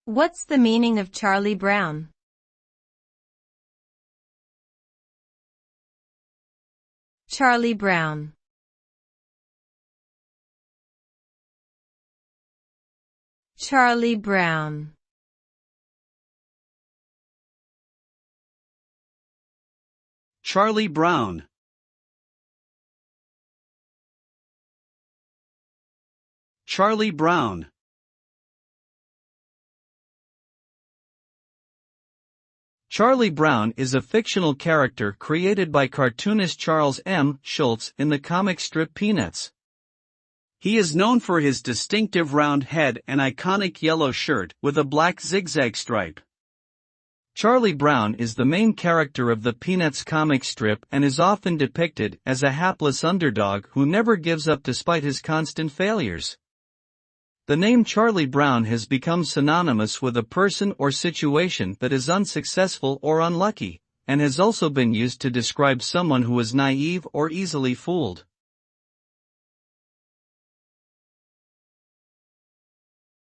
What's the meaning of Charlie Brown? Charlie Brown. Charlie Brown. Charlie Brown. Charlie Brown. Charlie Brown is a fictional character created by cartoonist Charles M. Schulz in the comic strip Peanuts. He is known for his distinctive round head and iconic yellow shirt with a black zigzag stripe. Charlie Brown is the main character of the Peanuts comic strip and is often depicted as a hapless underdog who never gives up despite his constant failures. The name Charlie Brown has become synonymous with a person or situation that is unsuccessful or unlucky, and has also been used to describe someone who is naive or easily fooled.